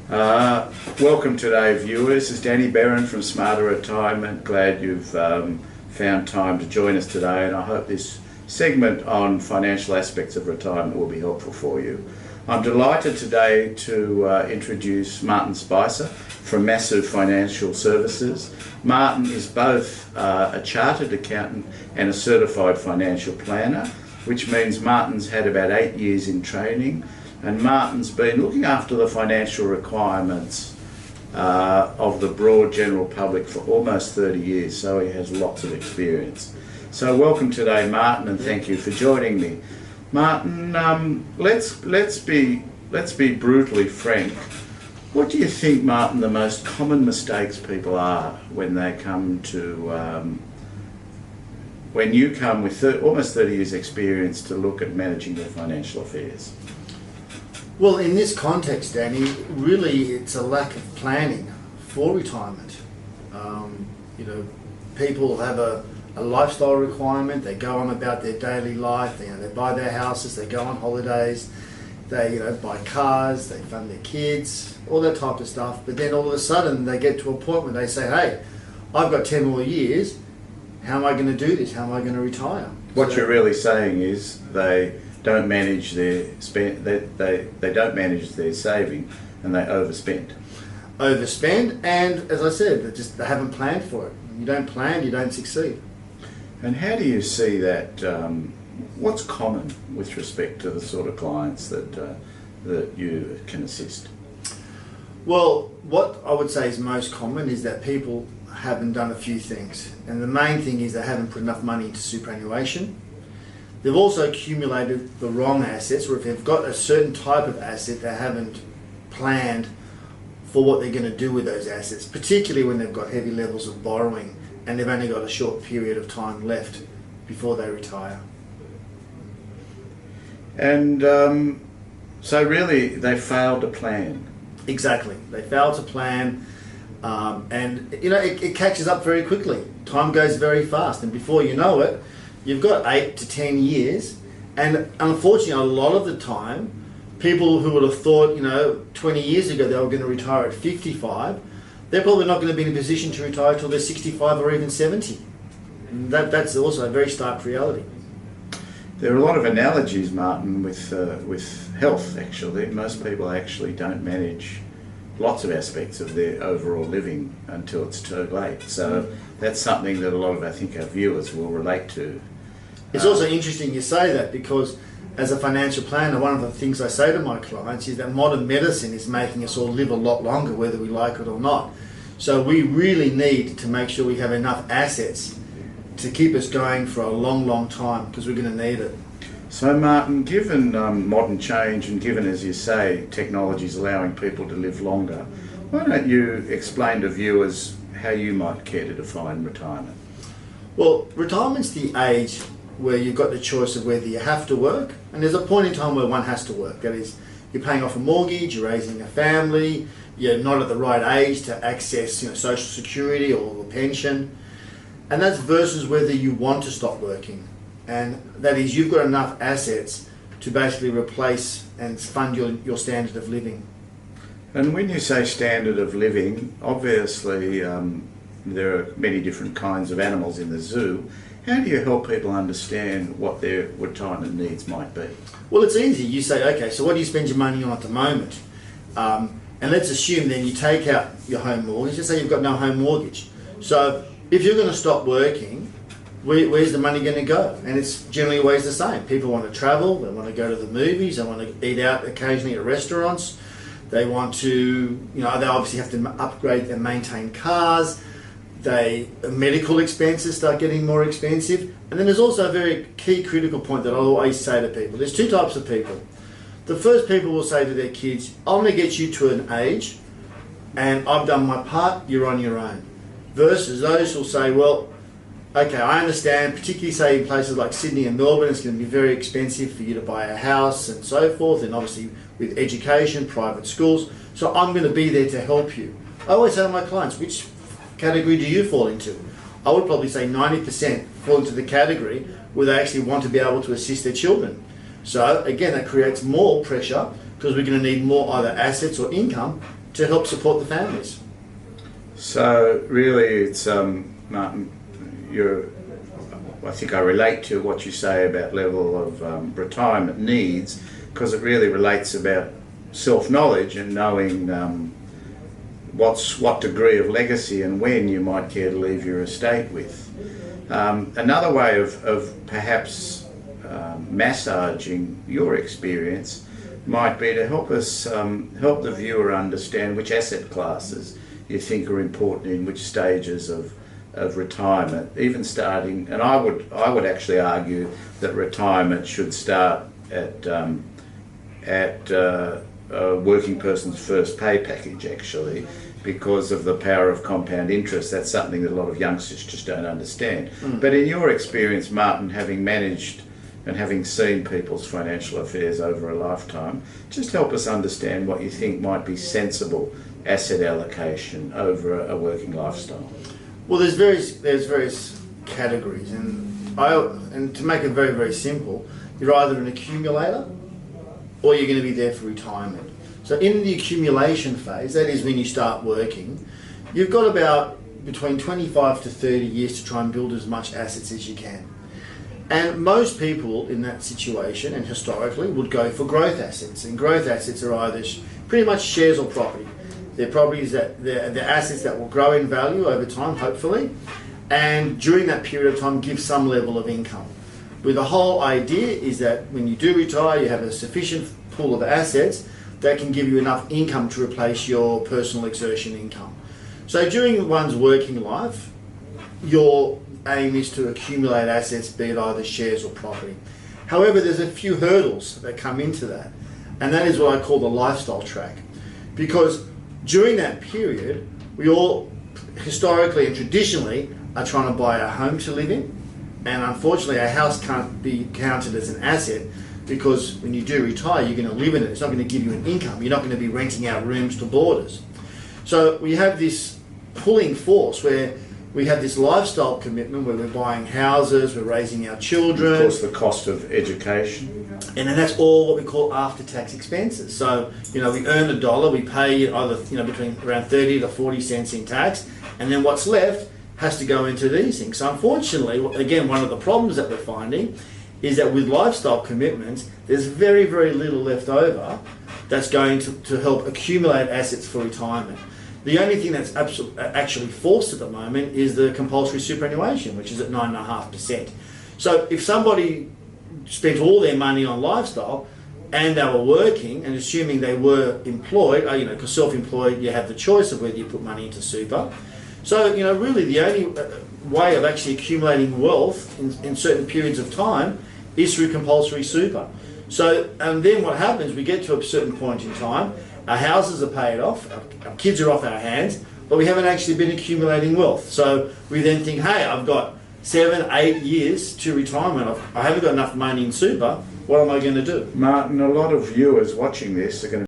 Welcome today, viewers. This is Danny Beran from Smarter Retirement. Glad you've found time to join us today, and I hope this segment on financial aspects of retirement will be helpful for you. I'm delighted today to introduce Martin Spicer from Massive Financial Services. Martin is both a chartered accountant and a certified financial planner, which means Martin's had about 8 years in training, and Martin's been looking after the financial requirements of the broad general public for almost 30 years, so he has lots of experience. So welcome today, Martin, and thank you for joining me. Martin, let's be brutally frank. What do you think, Martin, the most common mistakes people are when they come to when you come with almost 30 years experience to look at managing their financial affairs? Well, in this context, Danny, really it's a lack of planning for retirement. People have a lifestyle requirement. They go on about their daily life. They buy their houses. They go on holidays. They buy cars. They fund their kids, all that type of stuff. But then all of a sudden they get to a point where they say, "Hey, I've got 10 more years. How am I going to do this? How am I going to retire?" What you're really saying is they don't manage their they don't manage their saving, and they overspend. Overspend, and as I said, they haven't planned for it. You don't plan, you don't succeed. And how do you see that? What's common with respect to the sort of clients that you can assist? Well, what I would say is most common is that people haven't done a few things, and the main thing is they haven't put enough money into superannuation. They've also accumulated the wrong assets, or if they've got a certain type of asset, they haven't planned for what they're going to do with those assets, particularly when they've got heavy levels of borrowing and they've only got a short period of time left before they retire. And so really they fail to plan. Exactly. They fail to plan, and it catches up very quickly. Time goes very fast, and before you know it, you've got 8 to 10 years, and unfortunately a lot of the time, people who would have thought 20 years ago they were going to retire at 55, they're probably not going to be in a position to retire until they're 65 or even 70. And that's also a very stark reality. There are a lot of analogies, Martin, with health, actually. Most people actually don't manage lots of aspects of their overall living until it's too late. So that's something that a lot of, I think, our viewers will relate to. It's also interesting you say that, because as a financial planner, one of the things I say to my clients is that modern medicine is making us all live a lot longer, whether we like it or not. So we really need to make sure we have enough assets to keep us going for a long, long time, because we're going to need it. So Martin, given modern change and given, as you say, technology is allowing people to live longer, why don't you explain to viewers how you might care to define retirement? Well, retirement's the age where you've got the choice of whether you have to work, and there's a point in time where one has to work. That is, you're paying off a mortgage, you're raising a family, you're not at the right age to access social security or pension, and that's versus whether you want to stop working. And that is, you've got enough assets to basically replace and fund your standard of living. And when you say standard of living, obviously there are many different kinds of animals in the zoo. How do you help people understand what their retirement needs might be? Well, it's easy. You say, okay, so what do you spend your money on at the moment? And let's assume then you take out your home mortgage. Let's say you've got no home mortgage. So if you're going to stop working, where's the money going to go? And it's generally always the same. People want to travel, they want to go to the movies, they want to eat out occasionally at restaurants, they want to, they obviously have to upgrade and maintain cars, medical expenses start getting more expensive. And then there's also a very key critical point that I always say to people. There's two types of people. The first people will say to their kids, I'm going to get you to an age and I've done my part, you're on your own. Versus those who'll say, well, okay, I understand, particularly say in places like Sydney and Melbourne, it's going to be very expensive for you to buy a house and so forth, and obviously with education, private schools, so I'm going to be there to help you. I always say to my clients, which category do you fall into? I would probably say 90% fall into the category where they actually want to be able to assist their children. So again, that creates more pressure because we're going to need more either assets or income to help support the families. So really, it's Martin, I think I relate to what you say about level of retirement needs, because it really relates about self-knowledge and knowing what degree of legacy and when you might care to leave your estate with. Another way of perhaps massaging your experience might be to help us help the viewer understand which asset classes you think are important in which stages of retirement, even starting, and I would actually argue that retirement should start at a working person's first pay package, actually, because of the power of compound interest. That's something that a lot of youngsters just don't understand. But in your experience, Martin, having managed and having seen people's financial affairs over a lifetime, just help us understand what you think might be sensible asset allocation over a working lifestyle. Well, there's various categories, and to make it very, very simple, you're either an accumulator or you're going to be there for retirement. So in the accumulation phase, that is when you start working, you've got about between 25 to 30 years to try and build as much assets as you can. And most people in that situation, and historically, would go for growth assets. And growth assets are either pretty much shares or property. They're properties they're assets that will grow in value over time, hopefully, and during that period of time give some level of income. But the whole idea is that when you do retire, you have a sufficient pool of assets that can give you enough income to replace your personal exertion income. So during one's working life, your aim is to accumulate assets, be it either shares or property. However, there's a few hurdles that come into that, and that is what I call the lifestyle track. Because during that period, we all historically and traditionally are trying to buy a home to live in, and unfortunately a house can't be counted as an asset, because when you do retire, you're going to live in it. It's not going to give you an income. You're not going to be renting out rooms to boarders. So we have this pulling force where we have this lifestyle commitment where we're buying houses, we're raising our children. Of course, the cost of education. And then that's all what we call after-tax expenses. So, we earn $1, we pay either, between around 30 to 40 cents in tax, and then what's left has to go into these things. So unfortunately, again, one of the problems that we're finding is that with lifestyle commitments, there's very, very little left over that's going to help accumulate assets for retirement. The only thing that's actually forced at the moment is the compulsory superannuation, which is at 9.5%. So if somebody spent all their money on lifestyle and they were working, and assuming they were employed, because self-employed, you have the choice of whether you put money into super. So, really the only way of actually accumulating wealth in certain periods of time is through compulsory super. So, and then what happens, we get to a certain point in time, our houses are paid off, our kids are off our hands, but we haven't actually been accumulating wealth. So we then think, hey, I've got 7, 8 years to retirement. I haven't got enough money in super. What am I going to do? Martin, a lot of viewers watching this are going to